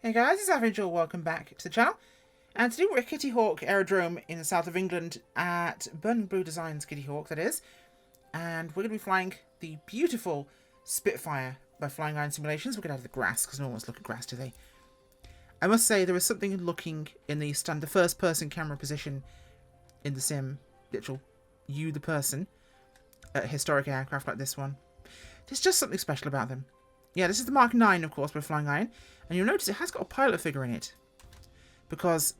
Hey guys, it's Average, welcome back to the channel. And today we're at Kittyhawk Aerodrome in the south of England at Burning Blue Designs Kittyhawk, that is. And we're going to be flying the beautiful Spitfire by Flying Iron Simulations. We'll get out of the grass, because no one wants to look at grass, do they? I must say, there is something looking in the first-person camera position in the sim, literal, you the person, at historic aircraft like this one. There's just something special about them. Yeah, this is the Mark 9, of course, by Flying Iron. And you'll notice it has got a pilot figure in it. Because,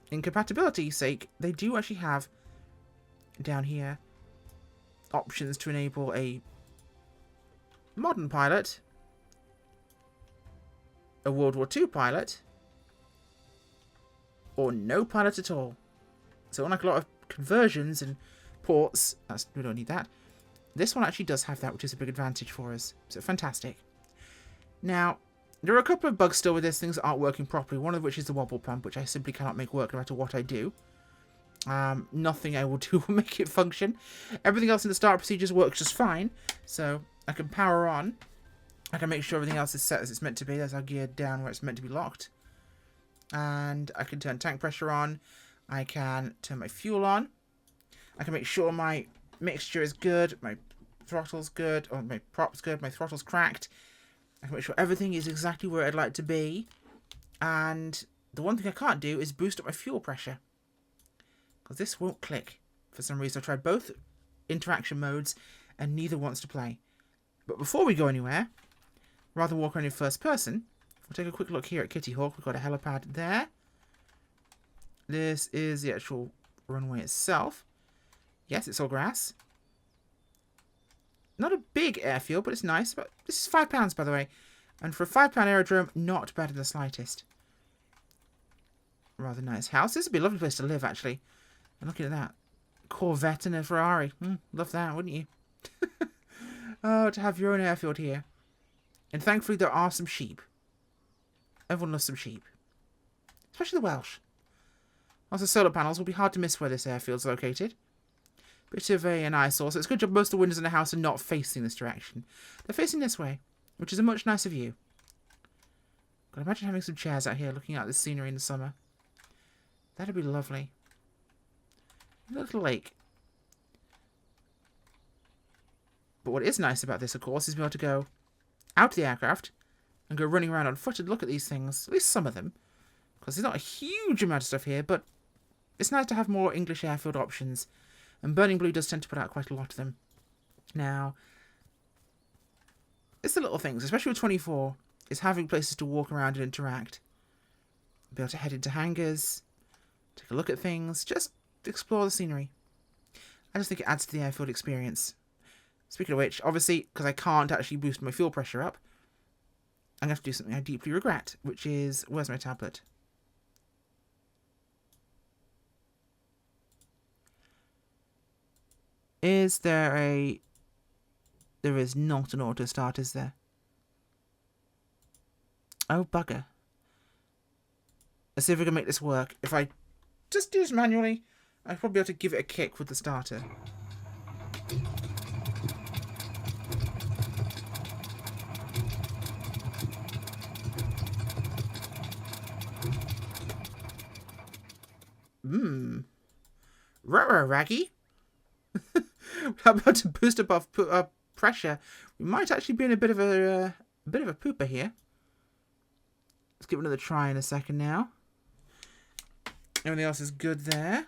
in compatibility's sake, they do actually have, down here, options to enable a modern pilot, a World War II pilot, or no pilot at all. So unlike a lot of conversions and ports, we don't need that. This one actually does have that, which is a big advantage for us. So fantastic. Now, there are a couple of bugs still with this, things that aren't working properly, one of which is the wobble pump, which I simply cannot make work no matter what I do. Nothing I will do will make it function. Everything else in the start procedures works just fine, so I can power on. I can make sure everything else is set as it's meant to be. There's our gear down where it's meant to be locked. And I can turn tank pressure on. I can turn my fuel on. I can make sure my mixture is good, my throttle's good, or my prop's good, my throttle's cracked. I can make sure everything is exactly where I'd like to be. And the one thing I can't do is boost up my fuel pressure. Because this won't click. For some reason, I've tried both interaction modes and neither wants to play. But before we go anywhere, rather than walk around in first person, we'll take a quick look here at Kittyhawk. We've got a helipad there. This is the actual runway itself. Yes, it's all grass. Not a big airfield, but it's nice. But this is £5, by the way. And for a £5 aerodrome, not bad in the slightest. Rather nice house. This would be a lovely place to live, actually. And looking at that. Corvette and a Ferrari. Love that, wouldn't you? Oh, to have your own airfield here. And thankfully, there are some sheep. Everyone loves some sheep. Especially the Welsh. Also, solar panels will be hard to miss where this airfield's located. Bit of an eyesore, so it's a good job most of the windows in the house are not facing this direction. They're facing this way, which is a much nicer view. God, imagine having some chairs out here looking at this scenery in the summer. That'd be lovely. A little lake. But what is nice about this, of course, is being able to go out of the aircraft and go running around on foot and look at these things, at least some of them. Because there's not a huge amount of stuff here, but it's nice to have more English airfield options. And Burning Blue does tend to put out quite a lot of them. Now, it's the little things, especially with 24, is having places to walk around and interact. Be able to head into hangars, take a look at things, just explore the scenery. I just think it adds to the airfield experience. Speaking of which, obviously, because I can't actually boost my fuel pressure up, I'm going to have to do something I deeply regret, which is, where's my tablet? Is there a... There is not an auto start, is there? Oh, bugger. Let's see if we can make this work. If I just do this manually, I'd probably be able to give it a kick with the starter. Ruh-roh, Raggy. How about to boost up our pressure? We might actually be in a bit of a pooper here. Let's give it another try in a second now. Everything else is good there.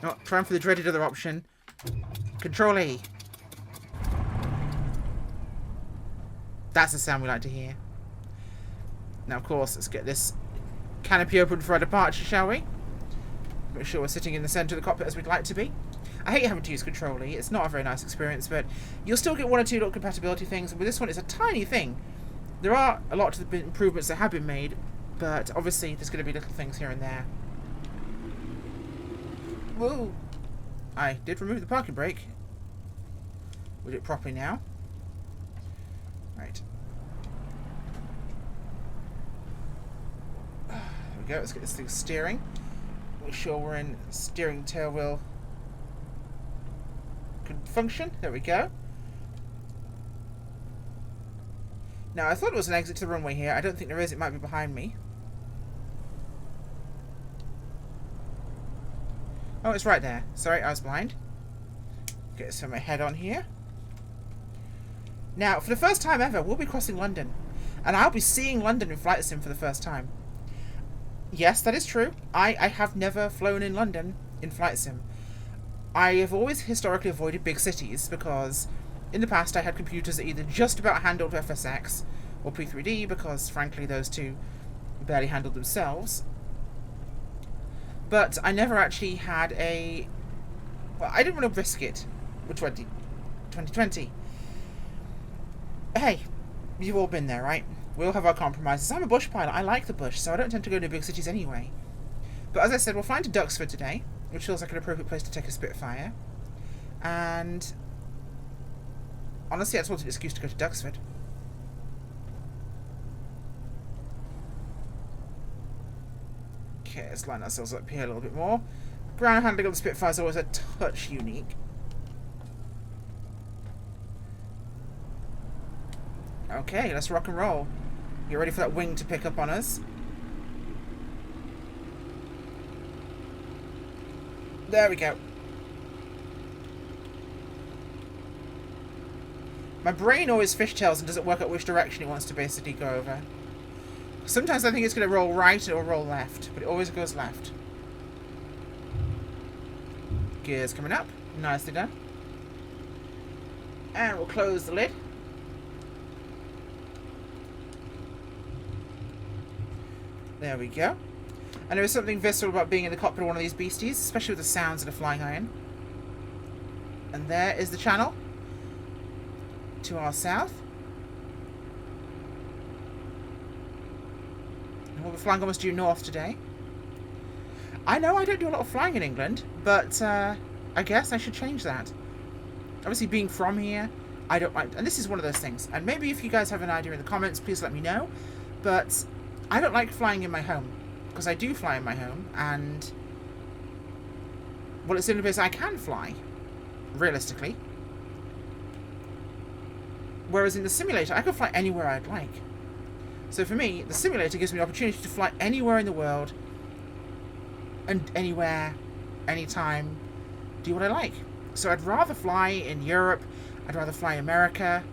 Oh, trying for the dreaded other option. Control E. That's the sound we like to hear. Now, of course, let's get this canopy open for our departure, shall we? Make sure we're sitting in the centre of the cockpit as we'd like to be. I hate having to use Control E. It's not a very nice experience, but you'll still get one or two little compatibility things. With this one, it's a tiny thing. There are a lot of the improvements that have been made, but obviously there's going to be little things here and there. Whoa! I did remove the parking brake. We'll do it properly now. Right. There we go. Let's get this thing steering. Make sure we're in steering tail wheel can function. There we go. Now, I thought it was an exit to the runway here. I don't think there is. It might be behind me. Oh, it's right there. Sorry, I was blind. Get some of my head on here. Now, for the first time ever, we'll be crossing London. And I'll be seeing London in flight sim for the first time. Yes, that is true. I have never flown in London in flight sim. I have always historically avoided big cities because in the past I had computers that either just about handled FSX or P3D because, frankly, those two barely handled themselves. But I never actually had a... Well, I didn't want to risk it with 2020. Hey, you've all been there, right? We all have our compromises. I'm a bush pilot. I like the bush, so I don't tend to go to big cities anyway. But as I said, we're flying to Duxford today, which feels like an appropriate place to take a Spitfire. And honestly, I just wanted an excuse to go to Duxford. Okay, let's line ourselves up here a little bit more. Ground handling of the Spitfire is always a touch unique. Okay, let's rock and roll. You ready for that wing to pick up on us? There we go. My brain always fishtails and doesn't work out which direction it wants to basically go over. Sometimes I think it's going to roll right or roll left, but it always goes left. Gears coming up. Nicely done. And we'll close the lid. There we go. And there is something visceral about being in the cockpit of one of these beasties, especially with the sounds that are flying in. And there is the channel to our south. And we'll be flying almost due north today. I know I don't do a lot of flying in England, but I guess I should change that. Obviously, being from here, I don't mind. And this is one of those things. And maybe if you guys have an idea in the comments, please let me know. But I don't like flying in my home. Because I do fly in my home, and well, it's the only place I can fly, realistically. Whereas in the simulator, I can fly anywhere I'd like. So for me, the simulator gives me the opportunity to fly anywhere in the world, and anywhere, anytime, do what I like. So I'd rather fly in Europe, I'd rather fly in America,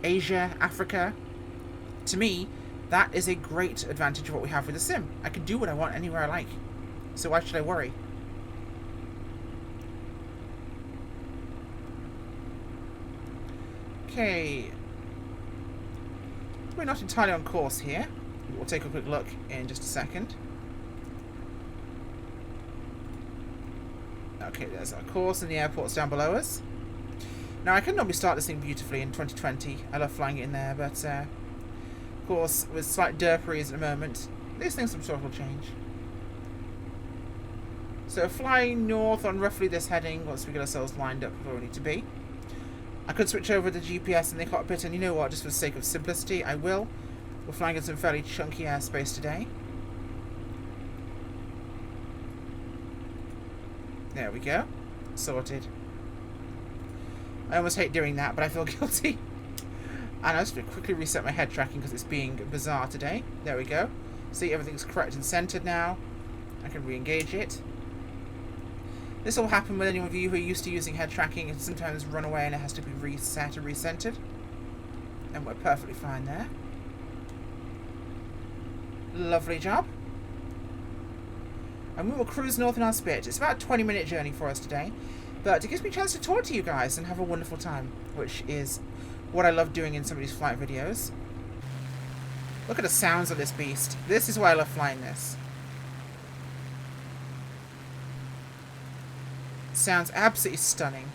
Asia, Africa. To me, that is a great advantage of what we have with the sim. I can do what I want anywhere I like. So why should I worry? Okay. We're not entirely on course here. We'll take a quick look in just a second. Okay, there's our course and the airport's down below us. Now, I could normally start this thing beautifully in 2020. I love flying it in there, but of course, with slight derperies at the moment, these things I'm sure will change. So flying north on roughly this heading once we get ourselves lined up where we need to be. I could switch over the GPS in the cockpit, and you know what, just for the sake of simplicity, I will. We're flying in some fairly chunky airspace today. There we go. Sorted. I almost hate doing that, but I feel guilty. And I just going to quickly reset my head tracking because it's being bizarre today. There we go. See, everything's correct and centered now. I can re-engage it. This will happen with any of you who are used to using head tracking and sometimes run away and it has to be reset and recentered. And we're perfectly fine there. Lovely job. And we will cruise north in our Spit. It's about a 20-minute journey for us today. But it gives me a chance to talk to you guys and have a wonderful time, which is what I love doing in some of these flight videos. Look at the sounds of this beast. This is why I love flying this. Sounds absolutely stunning.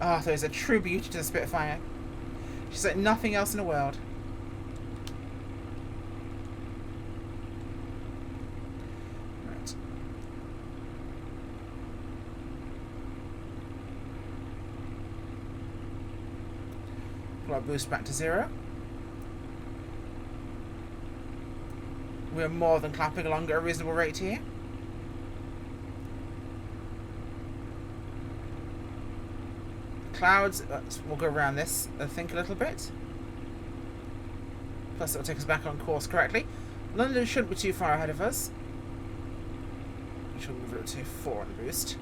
Ah, oh, there's a true beauty to the Spitfire. She's like nothing else in the world. Right. Pull our boost back to 0. We're more than clapping along at a reasonable rate here. Clouds, we'll go around this, I think, a little bit. Plus it'll take us back on course correctly. London shouldn't be too far ahead of us. We should move it to 4 on the boost.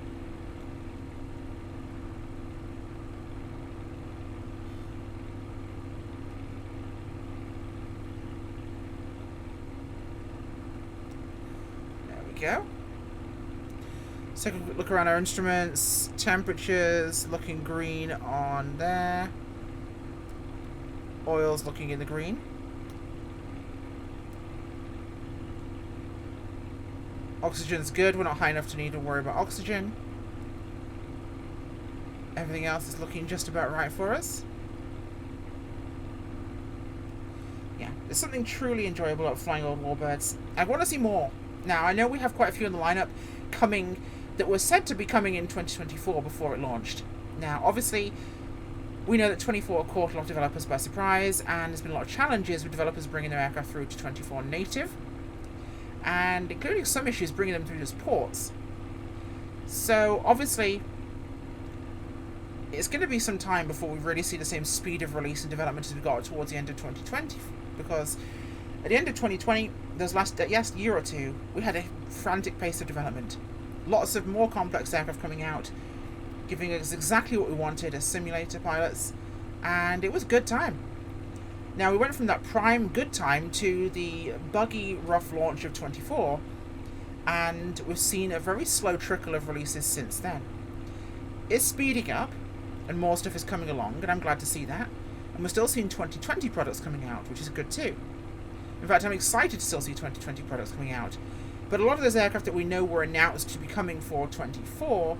There we go. Let's take a quick look around our instruments. Temperatures looking green on there. Oil's looking in the green. Oxygen's good. We're not high enough to need to worry about oxygen. Everything else is looking just about right for us. Yeah, there's something truly enjoyable about flying old warbirds. I want to see more. Now, I know we have quite a few in the lineup coming that were said to be coming in 2024 before it launched. Now, obviously, we know that 24 caught a lot of developers by surprise, and there's been a lot of challenges with developers bringing their aircraft through to 24 native, and including some issues bringing them through just ports. So, obviously, it's going to be some time before we really see the same speed of release and development as we got towards the end of 2020, because at the end of 2020, those last year or two, we had a frantic pace of development. Lots of more complex aircraft coming out, giving us exactly what we wanted as simulator pilots, and it was a good time. Now, we went from that prime good time to the buggy, rough launch of 24, and we've seen a very slow trickle of releases since then. It's speeding up, and more stuff is coming along, and I'm glad to see that. And we're still seeing 2020 products coming out, which is good too. In fact, I'm excited to still see 2020 products coming out. But a lot of those aircraft that we know were announced to be coming for 24,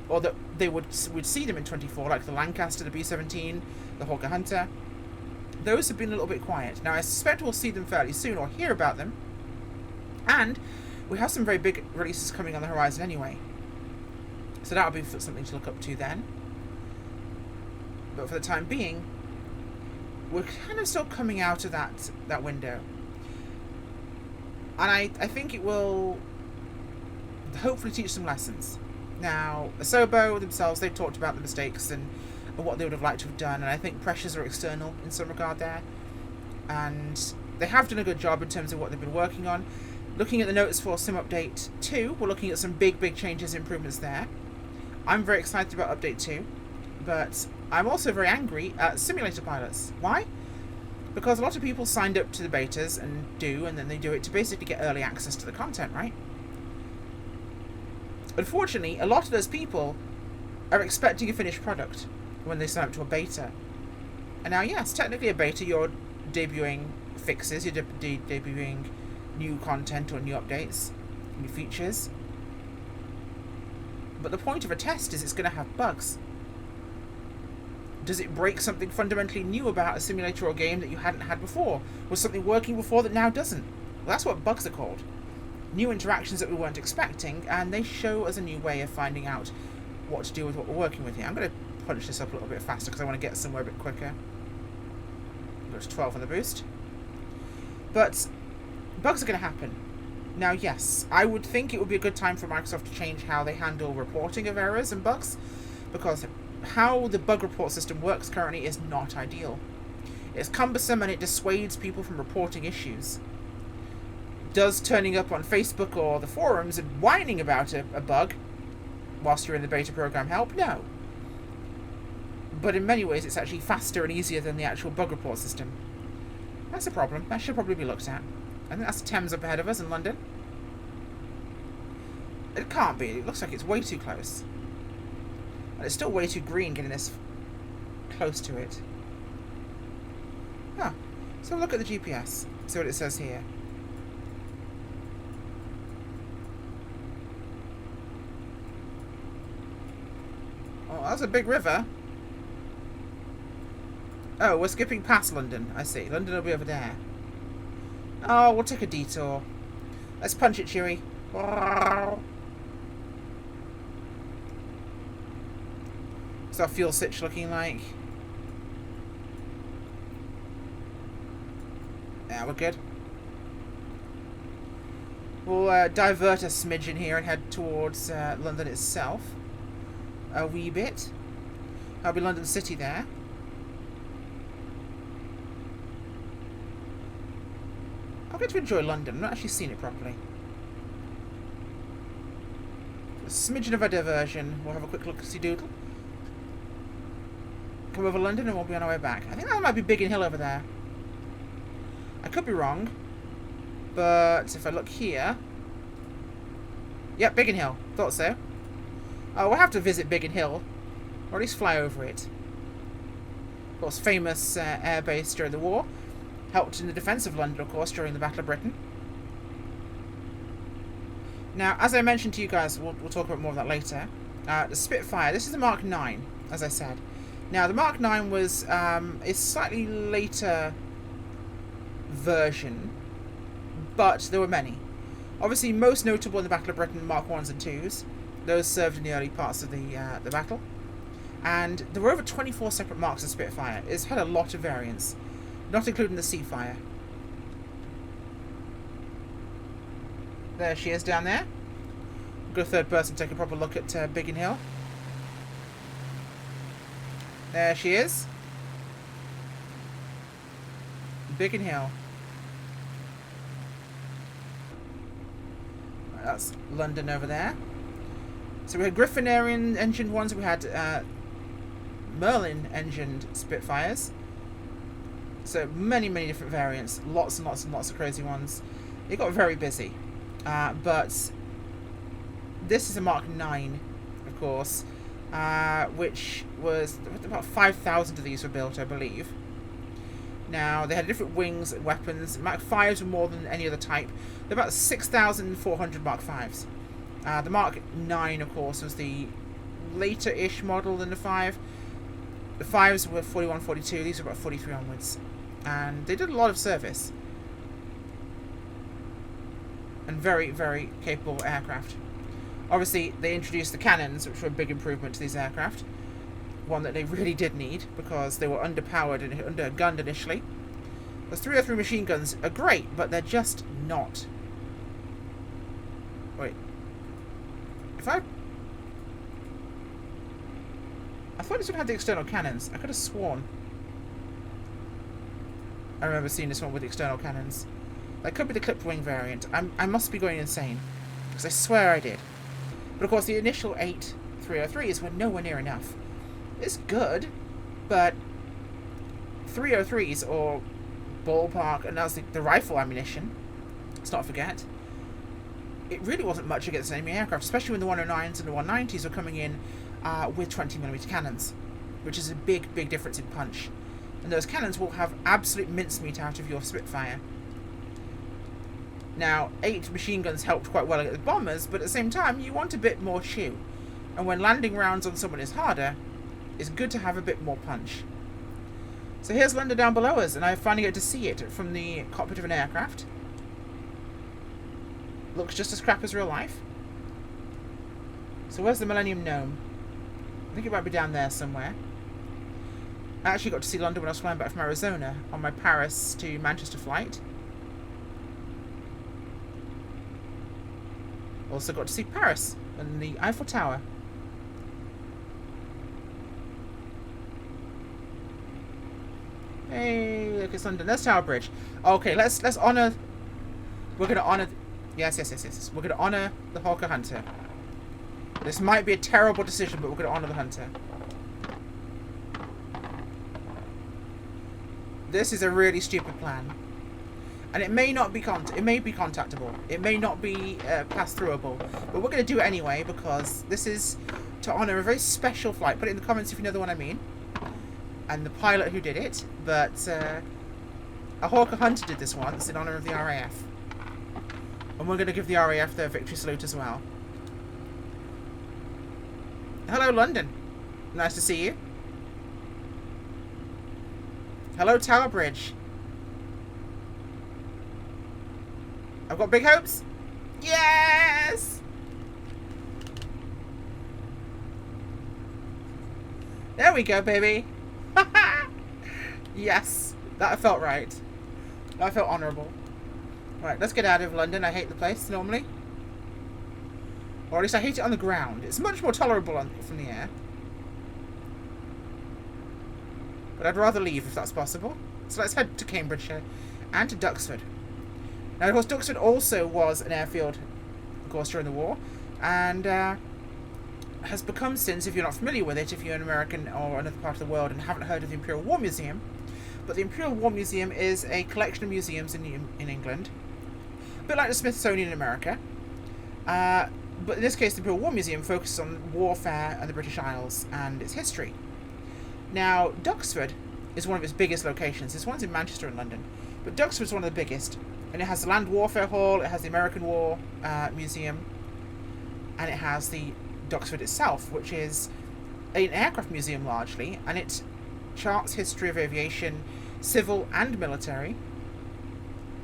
or that we'd see them in 24, like the Lancaster, the B-17, the Hawker Hunter, those have been a little bit quiet. Now, I suspect we'll see them fairly soon, or hear about them. And we have some very big releases coming on the horizon anyway. So that'll be something to look up to then. But for the time being, we're kind of still coming out of that window. And I think it will hopefully teach some lessons. Now, Asobo themselves, they've talked about the mistakes and what they would have liked to have done, and I think pressures are external in some regard there. And they have done a good job in terms of what they've been working on. Looking at the notes for Sim Update 2, we're looking at some big changes, improvements there. I'm very excited about Update 2, but I'm also very angry at simulator pilots. Why? Because a lot of people signed up to the betas and then they do it to basically get early access to the content, right? Unfortunately, a lot of those people are expecting a finished product when they sign up to a beta. And now, yes, technically a beta, you're debuting fixes, you're debuting new content or new updates, new features. But the point of a test is it's going to have bugs. Does it break something fundamentally new about a simulator or game that you hadn't had before? Was something working before that now doesn't? Well, that's what bugs are called. New interactions that we weren't expecting, and they show us a new way of finding out what to do with what we're working with here. I'm going to punch this up a little bit faster because I want to get somewhere a bit quicker. Go to 12 on the boost. But bugs are going to happen. Now, yes, I would think it would be a good time for Microsoft to change how they handle reporting of errors and bugs, because how the bug report system works currently is not ideal. It's cumbersome and it dissuades people from reporting issues. Does turning up on Facebook or the forums and whining about a bug whilst you're in the beta program help? No. But in many ways it's actually faster and easier than the actual bug report system. That's a problem. That should probably be looked at. I think that's the Thames up ahead of us in London. It can't be. It looks like it's way too close. And it's still way too green getting this close to it. Ah, so look at the GPS. See what it says here. Oh, that's a big river. Oh, we're skipping past London. I see. London will be over there. Oh, we'll take a detour. Let's punch it, Chewie. What's our fuel sitch looking like? Yeah, we're good. We'll divert a smidgen here and head towards London itself. A wee bit. That'll be London City there. I'll get to enjoy London. I've not actually seen it properly. A smidgen of a diversion. We'll have a quick look-see doodle. Come over London and we'll be on our way back. I think that might be Biggin Hill over there. I could be wrong. But if I look here... Yep, Biggin Hill. Thought so. Oh, we'll have to visit Biggin Hill. Or at least fly over it. Of course, famous air base during the war. Helped in the defence of London, of course, during the Battle of Britain. Now, as I mentioned to you guys, we'll talk about more of that later. The Spitfire, this is a Mark 9, as I said. Now, the Mark 9 was a slightly later version, but there were many. Obviously, most notable in the Battle of Britain, Mark 1s and 2s. Those served in the early parts of the battle. And there were over 24 separate marks of Spitfire. It's had a lot of variants, not including the Seafire. There she is down there. We'll go third person, take a proper look at Biggin Hill. There she is. Biggin Hill. Right, that's London over there. So we had Griffin engined ones, we had Merlin engined Spitfires. So many different variants, lots and lots of crazy ones. It got very busy. But this is a Mark 9, of course, which was about 5,000 of these were built, I believe. Now, they had different wings and weapons. Mark 5s were more than any other type. They're about 6,400 Mark 5s. The Mark 9, of course, was the later-ish model than the 5. The 5s were 41, 42. These were about 43 onwards. And they did a lot of service. And very capable aircraft. Obviously, they introduced the cannons, which were a big improvement to these aircraft. One that they really did need, because they were underpowered and undergunned initially. Those 303 machine guns are great, but they're just not. Wait. If I thought this one had the external cannons. I could have sworn. I remember seeing this one with the external cannons. That could be the clipped wing variant. I must be going insane, because I swear I did. But of course, the initial 8 303s were nowhere near enough. It's good, but 303s, or ballpark, and that's the rifle ammunition, let's not forget, it really wasn't much against enemy aircraft, especially when the 109s and the 190s were coming in with 20mm cannons, which is a big difference in punch. And those cannons will have absolute mincemeat out of your Spitfire. Now, 8 machine guns helped quite well against the bombers, but at the same time, you want a bit more chew. And when landing rounds on someone is harder, it's good to have a bit more punch. So here's London down below us, and I finally get to see it from the cockpit of an aircraft. Looks just as crap as real life. So where's the Millennium Gnome? I think it might be down there somewhere. I actually got to see London when I was flying back from Arizona on my Paris to Manchester flight. Also got to see Paris and the Eiffel Tower. Hey, look, it's London. There's Tower Bridge. Okay, let's honor. We're gonna honor. Yes. We're gonna honor the Hawker Hunter. This might be a terrible decision, but we're gonna honor the Hunter. This is a really stupid plan, and it may not be contactable. It may not be pass-throughable, but we're gonna do it anyway because this is to honor a very special flight. Put it in the comments if you know the one I mean. And the pilot who did it, but a Hawker Hunter did this once in honour of the RAF. And we're going to give the RAF their victory salute as well. Hello, London. Nice to see you. Hello, Tower Bridge. I've got big hopes. Yes! There we go, baby. Yes, that felt right. That felt honourable. Right, let's get out of London. I hate the place, normally. Or at least I hate it on the ground. It's much more tolerable from the air. But I'd rather leave if that's possible. So let's head to Cambridgeshire and to Duxford. Now, of course, Duxford also was an airfield, of course, during the war. And has become since, if you're not familiar with it, if you're an American or another part of the world and haven't heard of the Imperial War Museum. But the Imperial War Museum is a collection of museums in England. A bit like the Smithsonian in America. But in this case, the Imperial War Museum focuses on warfare and the British Isles and its history. Now, Duxford is one of its biggest locations. This one's in Manchester and London. But Duxford is one of the biggest. And it has the Land Warfare Hall, it has the American War Museum, and it has the Duxford itself, which is an aircraft museum largely, and it charts history of aviation, civil and military.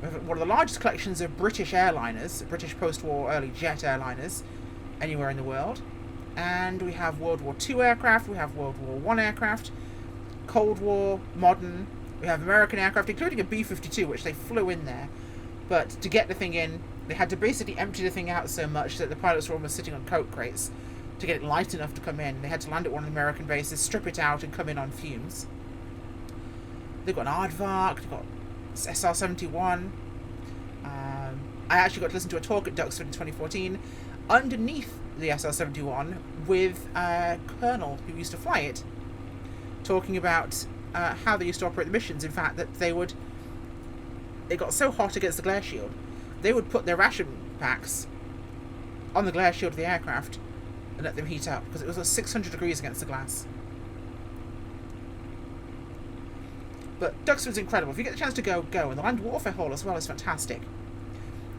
We have one of the largest collections of British airliners, British post-war early jet airliners, anywhere in the world. And we have World War II aircraft, we have World War I aircraft, Cold War, modern, we have American aircraft, including a B-52, which they flew in there. But to get the thing in, they had to basically empty the thing out so much that the pilots were almost sitting on coke crates to get it light enough to come in. They had to land at one of the American bases, strip it out, and come in on fumes. They've got an aardvark, they've got SR-71. I actually got to listen to a talk at Duxford in 2014 underneath the SR-71 with a colonel who used to fly it, talking about how they used to operate the missions. In fact, that it got so hot against the glare shield, they would put their ration packs on the glare shield of the aircraft and let them heat up, because it was 600 degrees against the glass. But Duxford's incredible. If you get the chance to go. And the Land Warfare Hall as well is fantastic.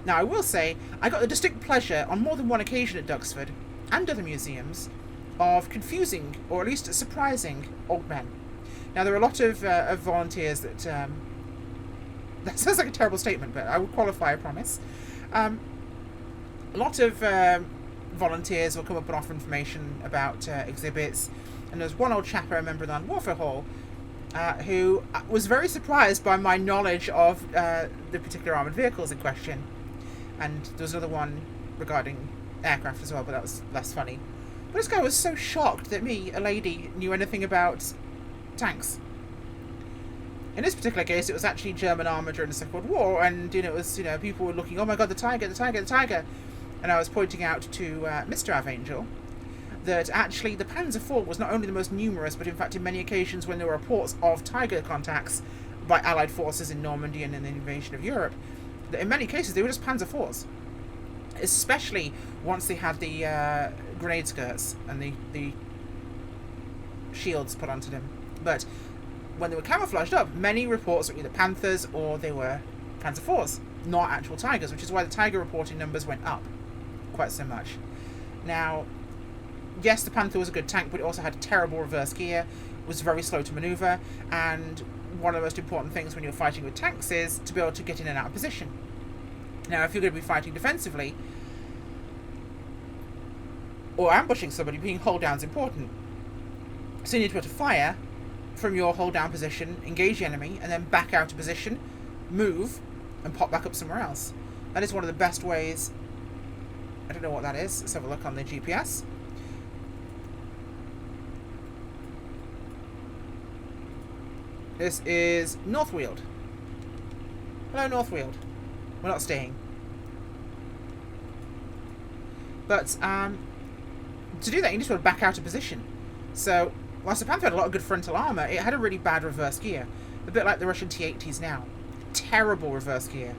Now, I will say, I got the distinct pleasure on more than one occasion at Duxford and other museums of confusing, or at least surprising, old men. Now, there are a lot of volunteers that... that sounds like a terrible statement, but I will qualify, I promise. A lot of volunteers will come up and offer information about exhibits. And there's one old chap I remember in the Land Warfare Hall who was very surprised by my knowledge of the particular armoured vehicles in question. And there was another one regarding aircraft as well, but that was less funny. But this guy was so shocked that me, a lady, knew anything about tanks. In this particular case, it was actually German armour during the Second World War, and it was, people were looking, oh my god, the Tiger, the Tiger, the Tiger. And I was pointing out to Mr. Avangel that actually the Panzer IV was not only the most numerous, but in fact in many occasions when there were reports of Tiger contacts by Allied forces in Normandy and in the invasion of Europe, that in many cases they were just Panzer IVs. Especially once they had the grenade skirts and the shields put onto them. But when they were camouflaged up, many reports were either Panthers or they were Panzer IVs, not actual Tigers, which is why the Tiger reporting numbers went up quite so much. Now, yes, the Panther was a good tank, but it also had terrible reverse gear, was very slow to manoeuvre, and one of the most important things when you're fighting with tanks is to be able to get in and out of position. Now, if you're going to be fighting defensively, or ambushing somebody, being hold down is important. So you need to be able to fire from your hold down position, engage the enemy, and then back out of position, move, and pop back up somewhere else. That is one of the best ways. I don't know what that is. Let's have a look on the GPS. This is Northweald. Hello, Northweald. We're not staying. But to do that, you need to back out of position. So, whilst the Panther had a lot of good frontal armour, it had a really bad reverse gear. A bit like the Russian T-80s now. Terrible reverse gear.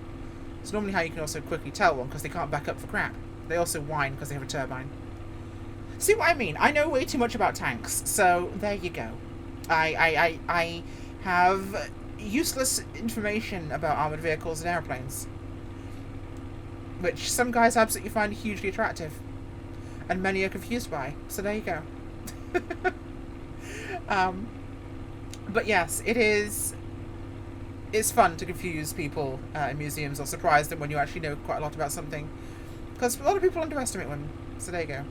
It's normally how you can also quickly tell one, because they can't back up for crap. They also whine because they have a turbine. See what I mean? I know way too much about tanks, so there you go. I have useless information about armoured vehicles and airplanes, which some guys absolutely find hugely attractive, and many are confused by. So there you go. But yes, it's fun to confuse people in museums or surprise them when you actually know quite a lot about something, because a lot of people underestimate women. So there you go.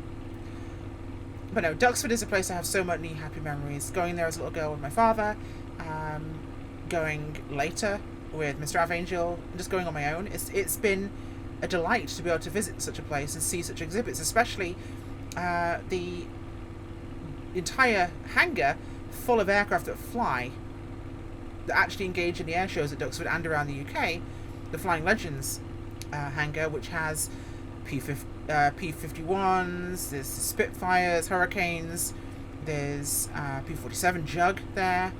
But no, Duxford is a place I have so many happy memories. Going there as a little girl with my father, going later with Mr. Avangel, and just going on my own. It's been a delight to be able to visit such a place and see such exhibits, especially the entire hangar full of aircraft that fly, that actually engage in the air shows at Duxford and around the UK. The Flying Legends hangar, which has P-51s, there's Spitfires, Hurricanes, there's P-47 Jug there,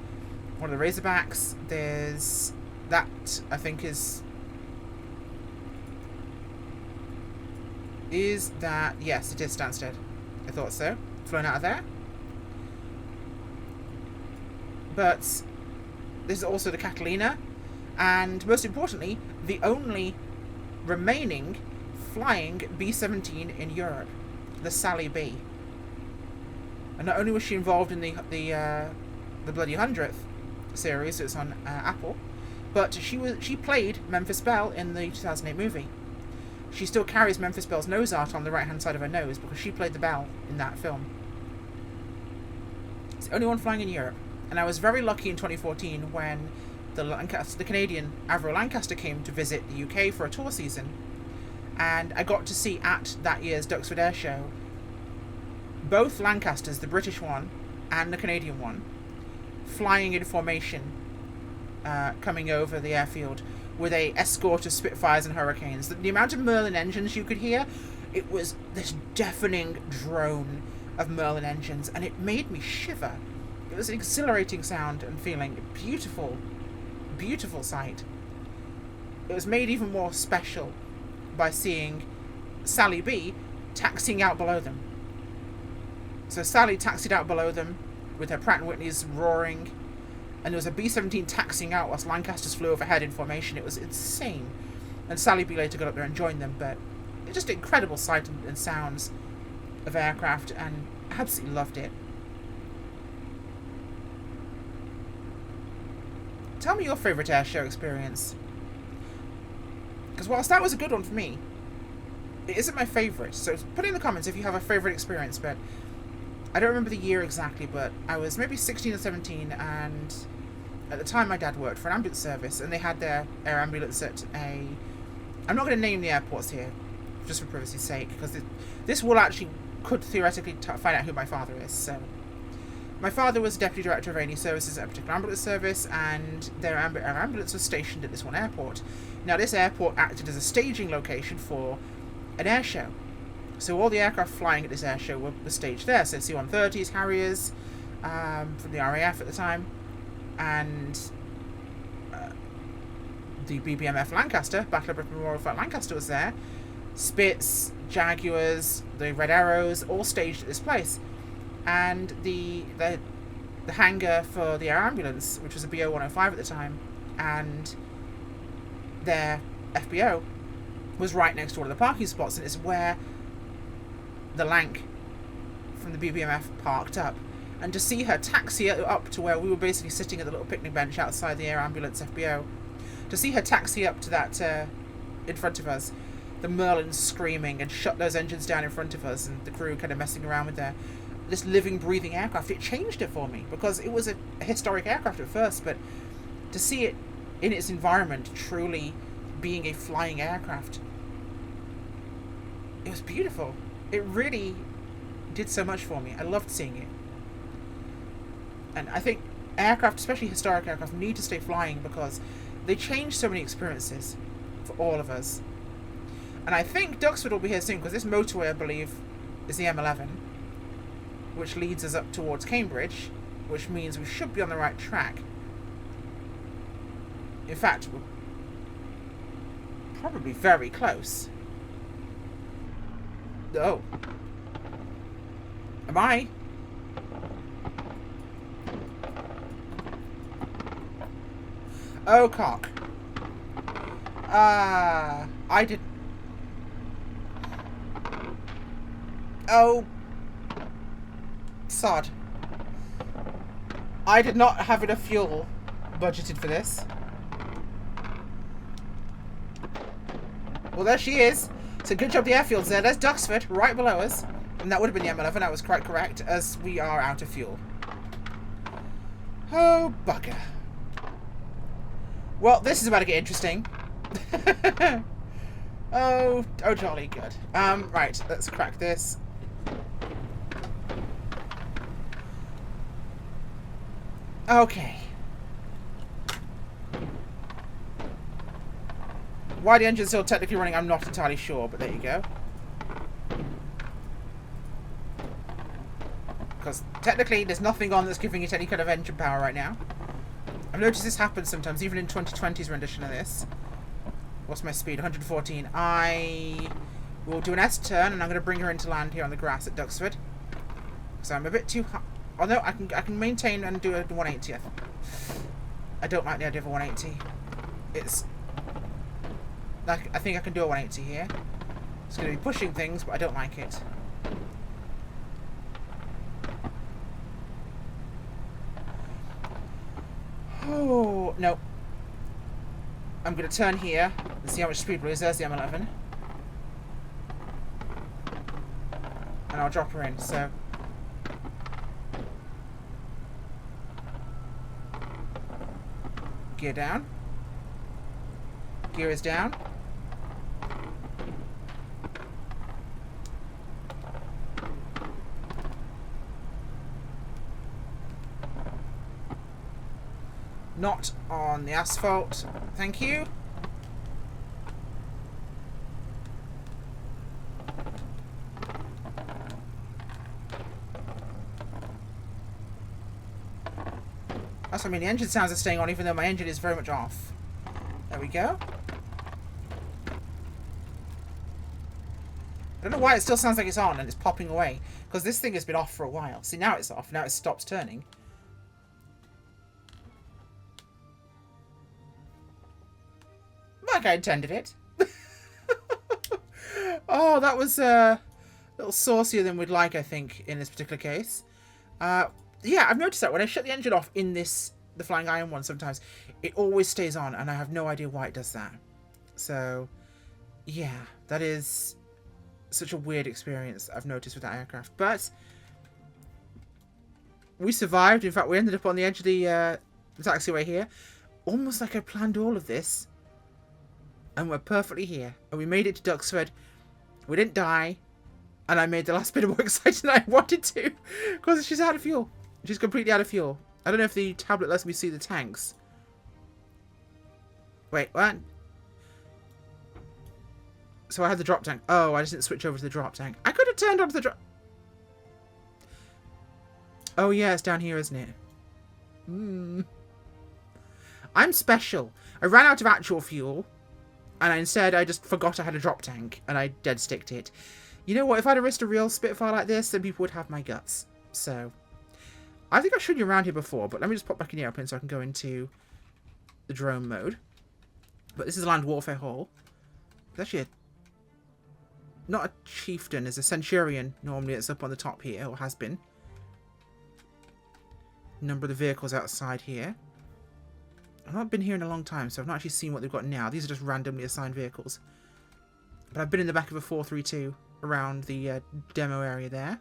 one of the Razorbacks, there's that, I think is that, yes, it is Stansted. I thought so. Flown out of there. But this is also the Catalina, and most importantly, the only remaining flying B-17 in Europe, the Sally B. And not only was she involved in the bloody 100th series, so it's on Apple, but she played Memphis Belle in the 2008 movie. She still carries Memphis Belle's nose art on the right-hand side of her nose because she played the Belle in that film. It's the only one flying in Europe. And I was very lucky in 2014 when the Canadian Avro Lancaster came to visit the UK for a tour season. And I got to see at that year's Duxford Air Show both Lancasters, the British one and the Canadian one, flying in formation, coming over the airfield with a escort of Spitfires and Hurricanes. The amount of Merlin engines you could hear, it was this deafening drone of Merlin engines, and it made me shiver. It was an exhilarating sound and feeling. A beautiful, beautiful sight. It was made even more special by seeing Sally B taxiing out below them. So Sally taxied out below them with her Pratt & Whitney's roaring, and there was a B-17 taxiing out whilst Lancasters flew overhead in formation. It was insane. And Sally B later got up there and joined them, but it's just an incredible sight and sounds of aircraft, and I absolutely loved it. Tell me your favourite air show experience. Because whilst that was a good one for me, it isn't my favourite. So put in the comments if you have a favourite experience, but I don't remember the year exactly, but I was maybe 16 or 17, and at the time my dad worked for an ambulance service, and they had their air ambulance at a... I'm not going to name the airports here, just for privacy's sake, because this will actually, could theoretically find out who my father is, so... My father was deputy director of A&E services at a particular ambulance service, and their ambulance was stationed at this one airport. Now, this airport acted as a staging location for an air show. So all the aircraft flying at this air show were staged there. So C-130s, Harriers, from the RAF at the time, and the BBMF Lancaster, Battle of Britain Memorial Flight Lancaster, was there. Spits, Jaguars, the Red Arrows, all staged at this place. And the hangar for the air ambulance, which was a BO-105 at the time, and their FBO, was right next to one of the parking spots, and it's where the Lanc from the BBMF parked up. And to see her taxi up to where we were basically sitting at the little picnic bench outside the air ambulance FBO, to see her taxi up to that in front of us, the Merlins screaming and shut those engines down in front of us, and the crew kind of messing around with this living, breathing aircraft, it changed it for me, because it was a historic aircraft at first, but to see it in its environment truly being a flying aircraft, it was beautiful. It really did so much for me. I loved seeing it. And I think aircraft, especially historic aircraft, need to stay flying because they change so many experiences for all of us. And I think Duxford will be here soon, because this motorway, I believe, is the M11, which leads us up towards Cambridge, which means we should be on the right track. In fact, we're probably very close. Oh. Am I? Oh, cock. I did... Oh... Sod. I did not have enough fuel budgeted for this. Well, there she is. So good job the airfield's there. There's Duxford right below us. And that would have been the M11. That was quite correct, as we are out of fuel. Oh, bugger. Well, this is about to get interesting. Oh, jolly good. Right, let's crack this. Okay. Why the engine's still technically running, I'm not entirely sure, but there you go. Because technically, there's nothing on that's giving it any kind of engine power right now. I've noticed this happens sometimes, even in 2020's rendition of this. What's my speed? 114. I will do an S-turn, and I'm going to bring her into land here on the grass at Duxford. So I'm a bit too high. Although I can maintain and do a 180. I don't like the idea of a 180. It's like, I think I can do a 180 here. It's going to be pushing things, but I don't like it. Oh, no. I'm going to turn here and see how much speed there is. There's the M11. And I'll drop her in, so... Gear down. Gear is down. Not on the asphalt. Thank you. That's what I mean, the engine sounds are staying on even though my engine is very much off. There we go. I don't know why it still sounds like it's on and it's popping away. Because this thing has been off for a while. See, now it's off. Now it stops turning. Like I intended it. Oh, that was a little saucier than we'd like, I think, in this particular case. Yeah, I've noticed that when I shut the engine off in the Flying Iron one sometimes, it always stays on, and I have no idea why it does that. So, yeah, that is such a weird experience I've noticed with that aircraft. But we survived. In fact, we ended up on the edge of the taxiway here. Almost like I planned all of this. And we're perfectly here. And we made it to Duxford. We didn't die. And I made the last bit more exciting than I wanted to. Because she's out of fuel. She's completely out of fuel. I don't know if the tablet lets me see the tanks. Wait, what? So I had the drop tank. Oh, I just didn't switch over to the drop tank. I could have turned on to the drop... Oh, yeah, it's down here, isn't it? I'm special. I ran out of actual fuel. And instead, I just forgot I had a drop tank. And I dead sticked it. You know what? If I'd have risked a real Spitfire like this, then people would have my guts. So, I think I showed you around here before. But let me just pop back in the airplane so I can go into the drone mode. But this is a land warfare hall. It's actually not a chieftain. It's a centurion. Normally, it's up on the top here. Or has been. Number of the vehicles outside here. I've not been here in a long time, so I've not actually seen what they've got now. These are just randomly assigned vehicles. But I've been in the back of a 432 around the demo area there.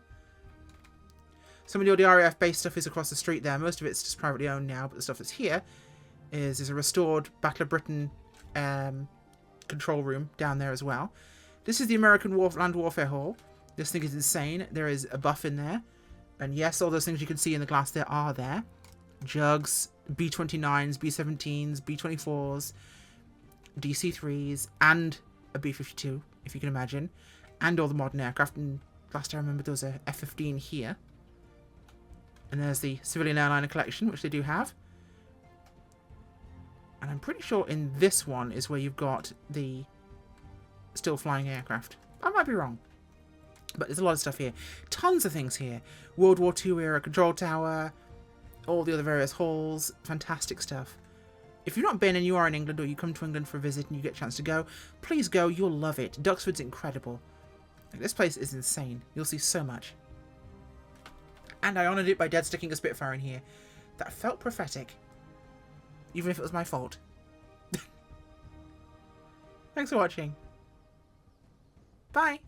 Some of the RAF base stuff is across the street there. Most of it's just privately owned now, but the stuff that's here is a restored Battle of Britain control room down there as well. This is the American Land Warfare Hall. This thing is insane. There is a buff in there. And yes, all those things you can see in the glass there are there. Jugs, B-29s, B-17s, B-24s, DC-3s, and a B-52, if you can imagine. And all the modern aircraft. And last I remember there was a F-15 here. And there's the civilian airliner collection, which they do have. And I'm pretty sure in this one is where you've got the still flying aircraft. I might be wrong. But there's a lot of stuff here. Tons of things here. World War II era control tower. All the other various halls. Fantastic stuff. If you've not been and you are in England or you come to England for a visit and you get a chance to go, please go. You'll love it. Duxford's incredible. Like, this place is insane. You'll see so much. And I honoured it by dead sticking a Spitfire in here. That felt prophetic. Even if it was my fault. Thanks for watching. Bye.